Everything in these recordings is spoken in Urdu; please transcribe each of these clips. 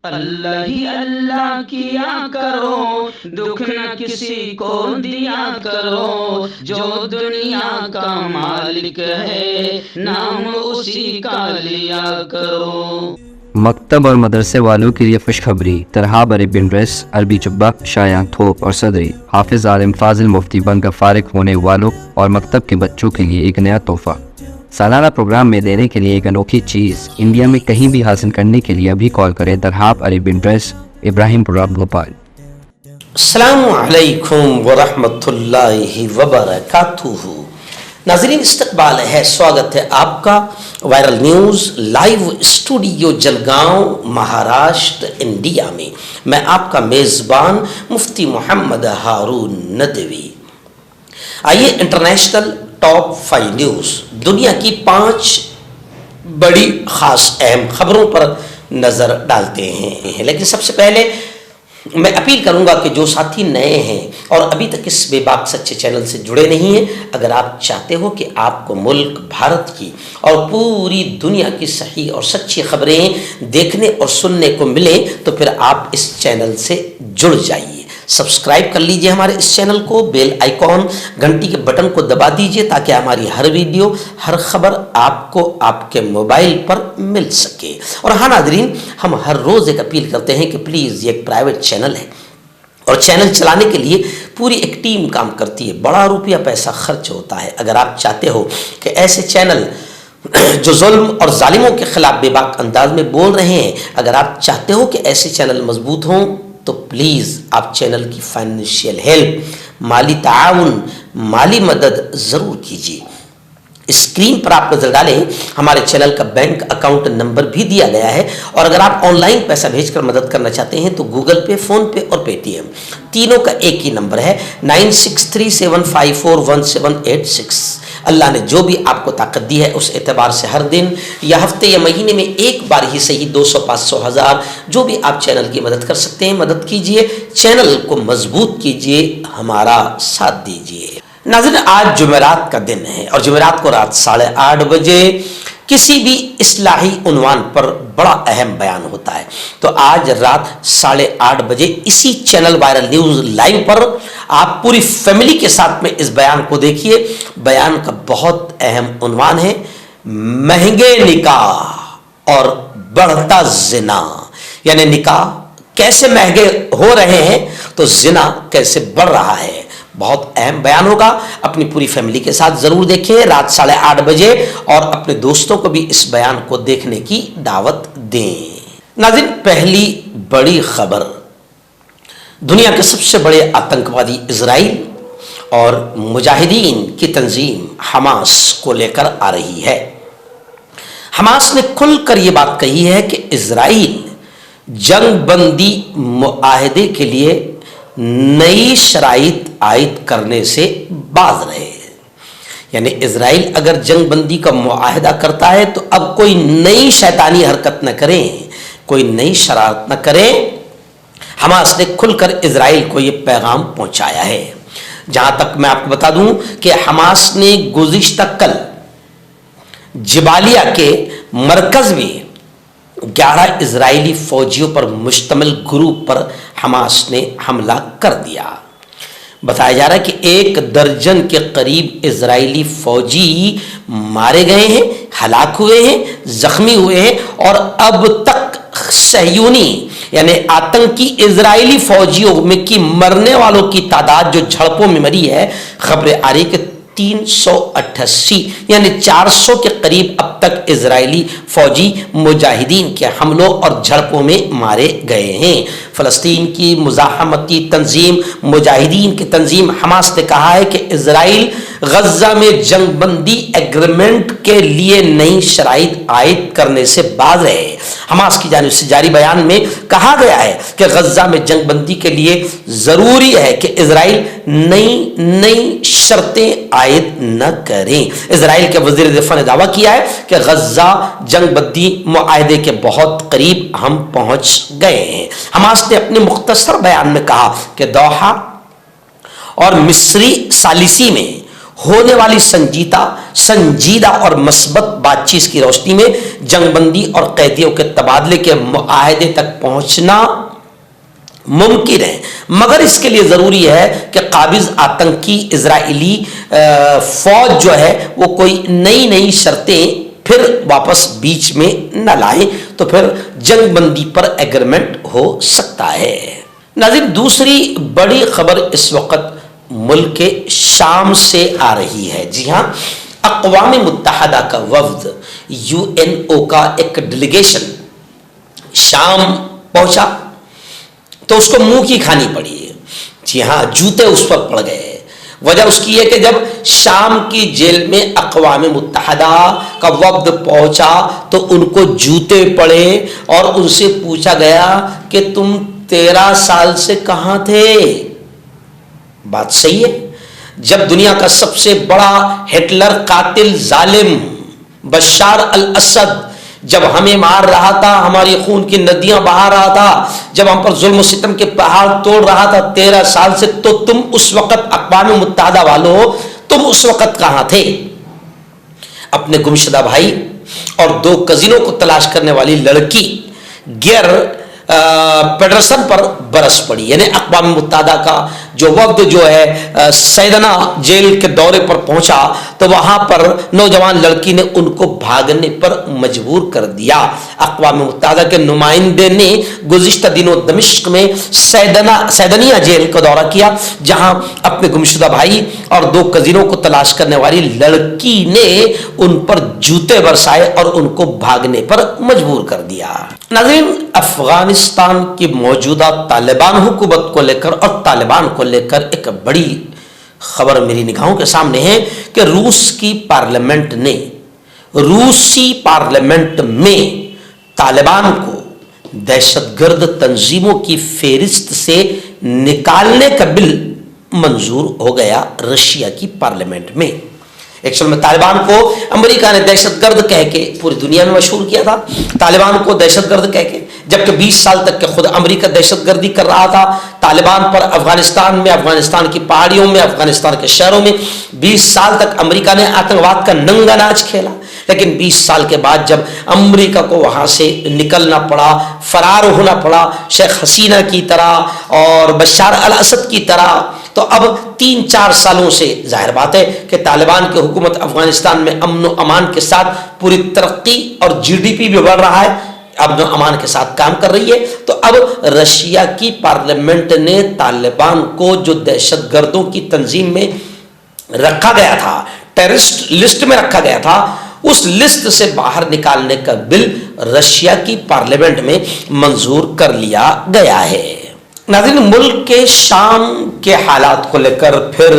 اللہ ہی اللہ کیا کرو، دکھ نہ کسی کو دیا کرو، جو دنیا کا مالک ہے نام اسی کا لیا کرو۔ مکتب اور مدرسے والوں کے لیے خوشخبری، ترحاب عربی ڈریس، عربی جبہ، شایان تھوپ اور صدری، حافظ عالم فاضل مفتی بن کر فارغ ہونے والوں اور مکتب کے بچوں کے لیے ایک نیا تحفہ۔ سالانہ پروگرام میں دینے کے لیے ایک انوکھی چیز انڈیا میں کہیں بھی حاصل کرنے کے لیے ابھی کال کریں۔ ترحاب عربی ڈریس، ابراہیم پورہ، بھوپال۔ السلام علیکم ورحمۃ اللہ وبرکاتہ۔ ناظرین، استقبال ہے، سواگت ہے آپ کا viral news live studio Jalgaon, Maharashtra, India میں۔ میں آپ کا میزبان مفتی محمد ہارون ندوی۔ آئیے انٹرنیشنل ٹاپ 5 نیوز، دنیا کی 5 بڑی خاص اہم خبروں پر نظر ڈالتے ہیں۔ لیکن سب سے پہلے میں اپیل کروں گا کہ جو ساتھی نئے ہیں اور ابھی تک اس بے باک سچے چینل سے جڑے نہیں ہیں، اگر آپ چاہتے ہو کہ آپ کو ملک بھارت کی اور پوری دنیا کی صحیح اور سچی خبریں دیکھنے اور سننے کو ملیں تو پھر آپ اس چینل سے جڑ جائیے۔ سبسکرائب کر لیجئے ہمارے اس چینل کو، بیل آئیکن گھنٹی کے بٹن کو دبا دیجئے تاکہ ہماری ہر ویڈیو، ہر خبر آپ کو آپ کے موبائل پر مل سکے۔ اور ہاں ناظرین، ہم ہر روز ایک اپیل کرتے ہیں کہ پلیز یہ ایک پرائیویٹ چینل ہے اور چینل چلانے کے لیے پوری ایک ٹیم کام کرتی ہے، بڑا روپیہ پیسہ خرچ ہوتا ہے۔ اگر آپ چاہتے ہو کہ ایسے چینل جو ظلم اور ظالموں کے خلاف بے باک انداز میں بول رہے ہیں، اگر آپ چاہتے ہو کہ ایسے چینل مضبوط ہوں تو پلیز آپ چینل کی فائنینشیل ہیلپ، مالی تعاون، مالی مدد ضرور کیجیے۔ اسکرین پر آپ نظر ڈالیں، ہمارے چینل کا بینک اکاؤنٹ نمبر بھی دیا گیا ہے، اور اگر آپ آن لائن پیسہ بھیج کر مدد کرنا چاہتے ہیں تو گوگل پے، فون پے اور پے ٹی ایم تینوں کا ایک ہی نمبر ہے، 9637541786۔ اللہ نے جو بھی آپ کو طاقت دی ہے اس اعتبار سے ہر دن یا ہفتے یا مہینے میں ایک بار ہی صحیح 200، 500، 1000 جو بھی آپ چینل کی مدد کر سکتے ہیں مدد کیجئے، چینل کو مضبوط کیجئے، ہمارا ساتھ دیجئے۔ ناظرین، آج جمعرات کا دن ہے اور جمعرات کو رات 8:30 بجے کسی بھی اصلاحی عنوان پر بڑا اہم بیان ہوتا ہے، تو آج رات 8:30 بجے اسی چینل وائرل نیوز لائیو پر آپ پوری فیملی کے ساتھ میں اس بیان کو دیکھیے۔ بیان کا بہت اہم عنوان ہے، مہنگے نکاح اور بڑھتا زنا، یعنی نکاح کیسے مہنگے ہو رہے ہیں تو زنا کیسے بڑھ رہا ہے۔ بہت اہم بیان ہوگا، اپنی پوری فیملی کے ساتھ ضرور دیکھیں رات 8:30 بجے، اور اپنے دوستوں کو بھی اس بیان کو دیکھنے کی دعوت دیں۔ ناظرین، پہلی بڑی خبر دنیا کے سب سے بڑے آتنکوادی اسرائیل اور مجاہدین کی تنظیم حماس کو لے کر آ رہی ہے۔ حماس نے کھل کر یہ بات کہی ہے کہ اسرائیل جنگ بندی معاہدے کے لیے نئی شرائط عائد کرنے سے باز رہے، یعنی اسرائیل اگر جنگ بندی کا معاہدہ کرتا ہے تو اب کوئی نئی شیطانی حرکت نہ کریں، کوئی نئی شرارت نہ کریں۔ حماس نے کھل کر اسرائیل کو یہ پیغام پہنچایا ہے۔ جہاں تک میں آپ کو بتا دوں کہ حماس نے گزشتہ کل جبالیہ کے مرکز میں 11 اسرائیلی فوجیوں پر مشتمل گروپ پر حماس نے حملہ کر دیا۔ بتایا جا رہا ہے کہ 1 درجن کے قریب اسرائیلی فوجی مارے گئے ہیں، ہلاک ہوئے ہیں، زخمی ہوئے ہیں، اور اب تک صہیونی یعنی آتنکی اسرائیلی فوجیوں میں کی مرنے والوں کی تعداد جو جھڑپوں میں مری ہے، خبریں آ رہی کہ 388 یعنی 400 کے قریب اب تک اسرائیلی فوجی مجاہدین کے حملوں اور جھڑپوں میں مارے گئے ہیں۔ فلسطین کی مزاحمتی تنظیم مجاہدین کی تنظیم حماس نے کہا ہے کہ اسرائیل غزہ میں جنگ بندی ایگریمنٹ کے لیے نئی شرائط عائد کرنے سے باز رہے۔ حماس کی جانب سے جاری بیان میں کہا گیا ہے کہ غزہ میں جنگ بندی کے لیے ضروری ہے کہ اسرائیل نئی شرطیں عائد نہ کریں۔ اسرائیل کے وزیر دفاع نے دعویٰ کیا ہے کہ غزہ جنگ بندی معاہدے کے بہت قریب ہم پہنچ گئے ہیں۔ حماس نے اپنے مختصر بیان میں کہا کہ دوحہ اور مصری ثالثی میں ہونے والی سنجیدہ اور مثبت بات چیت کی روشنی میں جنگ بندی اور قیدیوں کے تبادلے کے معاہدے تک پہنچنا ممکن ہے، مگر اس کے لیے ضروری ہے کہ قابض آتنکی اسرائیلی فوج جو ہے وہ کوئی نئی شرطیں پھر واپس بیچ میں نہ لائیں، تو پھر جنگ بندی پر ایگریمنٹ ہو سکتا ہے۔ ناظرین، دوسری بڑی خبر اس وقت ملک شام سے آ رہی ہے۔ جی ہاں، اقوام متحدہ کا وفد، UNO کا ایک ڈیلیگیشن شام پہنچا تو اس کو منہ کی کھانی پڑی۔ جی ہاں، جوتے اس پر پڑ گئے۔ وجہ اس کی ہے کہ جب شام کی جیل میں اقوام متحدہ کا وفد پہنچا تو ان کو جوتے پڑے اور ان سے پوچھا گیا کہ تم 13 سال سے کہاں تھے؟ بات صحیح ہے۔ جب دنیا کا سب سے بڑا ہٹلر، قاتل، ظالم بشار الاسد جب ہمیں مار رہا تھا، ہماری خون کی ندیاں بہا رہا تھا، جب ہم پر ظلم و ستم کے پہاڑ توڑ رہا تھا 13 سال سے، تو تم اس وقت اقوام متحدہ والوں، تم اس وقت کہاں تھے؟ اپنے گمشدہ بھائی اور 2 کزنوں کو تلاش کرنے والی لڑکی گیر پیڈرسن پر برس پڑی۔ یعنی اقوام متحدہ کا جو وفد جو ہے سیدنا جیل کے دورے پر پہنچا تو وہاں پر نوجوان لڑکی نے ان کو بھاگنے پر مجبور کر دیا۔ اقوام متحدہ کے نمائندے نے گزشتہ دنوں دمشق میں سیدنیہ جیل کا دورہ کیا، جہاں اپنے گمشدہ بھائی اور 2 کزنوں کو تلاش کرنے والی لڑکی نے ان پر جوتے برسائے اور ان کو بھاگنے پر مجبور کر دیا۔ ناظرین، افغانستان کی موجودہ طالبان حکومت کو لے کر اور طالبان کو لے کر ایک بڑی خبر میری نگاہوں کے سامنے ہے کہ روسی پارلیمنٹ میں طالبان کو دہشت گرد تنظیموں کی فہرست سے نکالنے کا بل منظور ہو گیا رشیا کی پارلیمنٹ میں۔ ایکچوئل میں طالبان کو امریکہ نے دہشت گرد کہہ کے پوری دنیا میں مشہور کیا تھا، طالبان کو دہشت گرد کہہ کے، جبکہ 20 سال تک کہ خود امریکہ دہشت گردی کر رہا تھا طالبان پر، افغانستان میں، افغانستان کی پہاڑیوں میں، افغانستان کے شہروں میں 20 سال تک امریکہ نے آتنکواد کا ننگا ناچ کھیلا۔ لیکن 20 سال کے بعد جب امریکہ کو وہاں سے نکلنا پڑا، فرار ہونا پڑا شیخ حسینہ کی طرح اور بشار الاسد کی طرح، تو اب 3-4 سالوں سے ظاہر بات ہے کہ طالبان کی حکومت افغانستان میں امن و امان کے ساتھ پوری ترقی اور GDP بھی بڑھ رہا ہے، امن و امان کے ساتھ کام کر رہی ہے۔ تو اب رشیا کی پارلیمنٹ نے طالبان کو جو دہشت گردوں کی تنظیم میں رکھا گیا تھا، ٹیررسٹ لسٹ میں رکھا گیا تھا، اس لسٹ سے باہر نکالنے کا بل رشیا کی پارلیمنٹ میں منظور کر لیا گیا ہے۔ ناظرین، ملک کے شام کے حالات کو لے کر پھر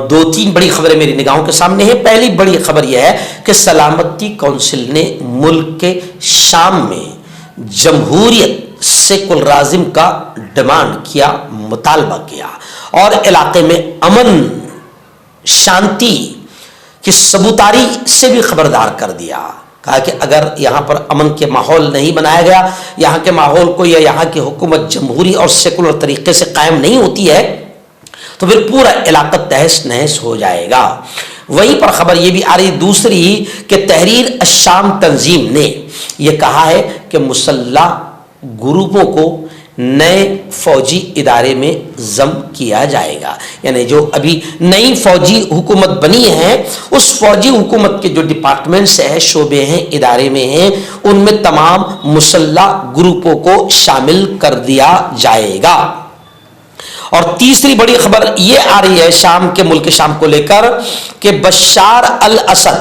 2-3 بڑی خبریں میری نگاہوں کے سامنے ہیں۔ پہلی بڑی خبر یہ ہے کہ سلامتی کونسل نے ملک کے شام میں جمہوریت سیکولرازم کا ڈیمانڈ کیا، مطالبہ کیا، اور علاقے میں امن شانتی کی ثبوتاری سے بھی خبردار کر دیا۔ کہا کہ اگر یہاں پر امن کے ماحول نہیں بنایا گیا، یہاں کے ماحول کو یا یہاں کی حکومت جمہوری اور سیکولر طریقے سے قائم نہیں ہوتی ہے تو پھر پورا علاقہ تہس نہس ہو جائے گا۔ وہیں پر خبر یہ بھی آ رہی دوسری کہ تحریر الشام تنظیم نے یہ کہا ہے کہ مسلح گروپوں کو نئے فوجی ادارے میں ضم کیا جائے گا۔ یعنی جو ابھی نئی فوجی حکومت بنی ہے، اس فوجی حکومت کے جو ڈپارٹمنٹس ہیں، شعبے ہیں، ادارے میں ہیں، ان میں تمام مسلح گروپوں کو شامل کر دیا جائے گا۔ اور تیسری بڑی خبر یہ آ رہی ہے شام کے ملک شام کو لے کر کہ بشار الاسد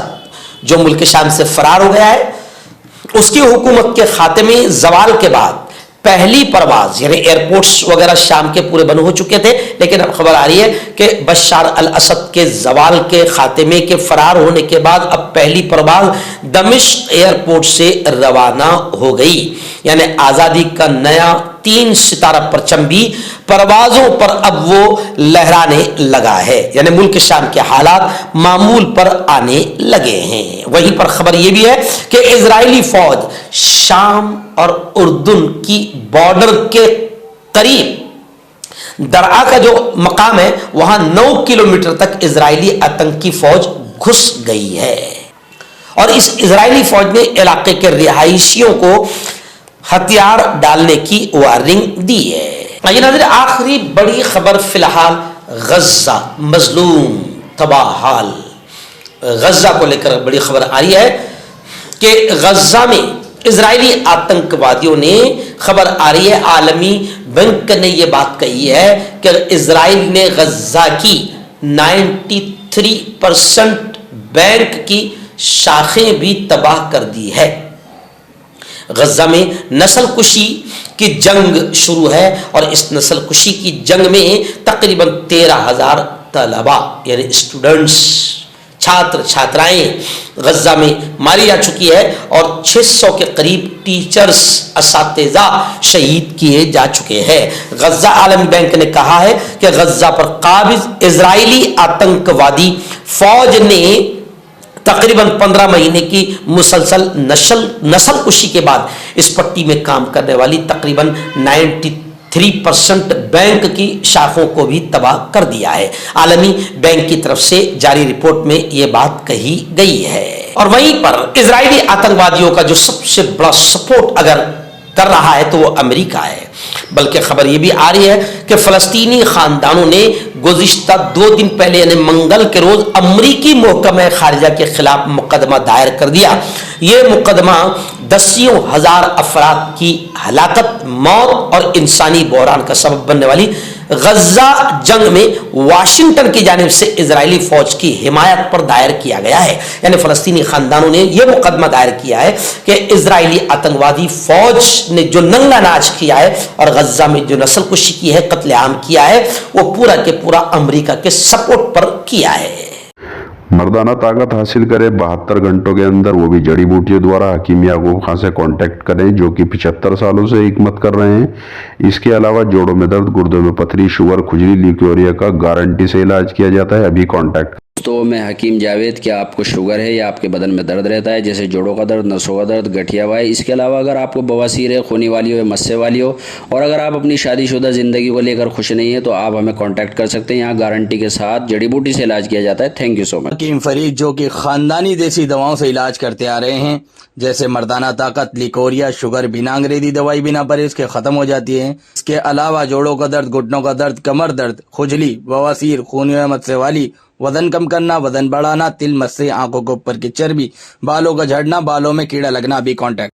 جو ملک شام سے فرار ہو گیا ہے، اس کی حکومت کے خاتمے زوال کے بعد پہلی پرواز، یعنی ایئرپورٹس وغیرہ شام کے پورے بند ہو چکے تھے، لیکن اب خبر آ رہی ہے کہ بشار الاسد کے زوال کے خاتمے کے فرار ہونے کے بعد اب پہلی پرواز دمشق ایئرپورٹ سے روانہ ہو گئی۔ یعنی آزادی کا نیا 3 ستارہ پرچم بھی پروازوں پر اب وہ لہرانے لگا ہے، یعنی ملک شام کے حالات معمول پر آنے لگے ہیں۔ وہیں پر خبر یہ بھی ہے کہ اسرائیلی فوج شام اور اردن کی بارڈر کے قریب درعا کا جو مقام ہے وہاں 9 کلومیٹر تک اسرائیلی آتنکی فوج گھس گئی ہے اور اس اسرائیلی فوج نے علاقے کے رہائشیوں کو ہتھیار ڈالنے کی وارننگ دی ہے۔ آئیے ناظرین، آخری بڑی خبر فی الحال غزہ مظلوم تباہ حال، غزہ کو لے کر بڑی خبر آ رہی ہے کہ غزہ میں اسرائیلی آتنکوادیوں نے، خبر آ رہی ہے عالمی بینک نے یہ بات کہی ہے کہ اسرائیل نے غزہ کی 93% بینک کی شاخیں بھی تباہ کر دی ہے۔ غزہ میں نسل کشی کی جنگ شروع ہے اور اس نسل کشی کی جنگ میں تقریباً 13,000 طلباء یعنی اسٹوڈنٹس، چھاتر چھاترائیں غزہ میں ماری جا چکی ہے اور 600 کے قریب ٹیچرز اساتذہ شہید کیے جا چکے ہیں۔ غزہ عالمی بینک نے کہا ہے کہ غزہ پر قابض اسرائیلی آتنکوادی فوج نے تقریباً 15 مہینے کی مسلسل نسل کشی کے بعد اس پٹی میں کام کرنے والی تقریباً 93% بینک کی شاخوں کو بھی تباہ کر دیا ہے۔ عالمی بینک کی طرف سے جاری رپورٹ میں یہ بات کہی گئی ہے۔ اور وہیں پر اسرائیلی آتنکوادیوں کا جو سب سے بڑا سپورٹ اگر کر رہا ہے تو وہ امریکہ ہے، بلکہ خبر یہ بھی آ رہی ہے کہ فلسطینی خاندانوں نے گزشتہ 2 دن پہلے یعنی منگل کے روز امریکی محکمہ خارجہ کے خلاف مقدمہ دائر کر دیا۔ یہ مقدمہ دسیوں ہزار افراد کی ہلاکت، موت اور انسانی بحران کا سبب بننے والی غزہ جنگ میں واشنگٹن کی جانب سے اسرائیلی فوج کی حمایت پر دائر کیا گیا ہے۔ یعنی فلسطینی خاندانوں نے یہ مقدمہ دائر کیا ہے کہ اسرائیلی آتنکوادی فوج نے جو ننگا ناچ کیا ہے اور غزہ میں جو نسل کشی کی ہے، قتل عام کیا ہے، وہ پورا کے پورا امریکہ کے سپورٹ پر کیا ہے۔ مردانہ طاقت حاصل کرے 72 گھنٹوں کے اندر، وہ بھی جڑی بوٹیوں دوارا۔ حکیم یعقوب خان سے کانٹیکٹ کریں جو کہ 75 سالوں سے حکمت کر رہے ہیں۔ اس کے علاوہ جوڑوں میں درد، گردوں میں پتھری، شوگر، کھجلی، لیکوریا کا گارنٹی سے علاج کیا جاتا ہے۔ ابھی کانٹیکٹ۔ تو میں حکیم جاوید، کیا آپ کو شوگر ہے یا آپ کے بدن میں درد رہتا ہے جیسے جوڑوں کا درد، نسوں کا درد، گٹھیا وائے؟ اس کے علاوہ اگر آپ کو بواسیر ہے، خونی والی ہو یا مسے والی ہو، اور اگر آپ اپنی شادی شدہ زندگی کو لے کر خوش نہیں ہیں تو آپ ہمیں کانٹیکٹ کر سکتے ہیں۔ یہاں گارنٹی کے ساتھ جڑی بوٹی سے علاج کیا جاتا ہے۔ تھینک یو سو مچ۔ حکیم فرید جو کہ خاندانی دیسی دواؤں سے علاج کرتے آ رہے ہیں، جیسے مردانہ طاقت، لیکوریا، شوگر بنا انگریزی دوائی بنا پرہیز کے ختم ہو جاتی ہے۔ اس کے علاوہ جوڑوں کا درد، گھٹنوں کا درد، کمر درد، کھجلی، بواسیر، خونی مسے والی، وزن کم کرنا، وزن بڑھانا، تل مسے، آنکھوں کے اوپر کی چربی، بالوں کا جھڑنا، بالوں میں کیڑا لگنا، بھی کانٹیکٹ۔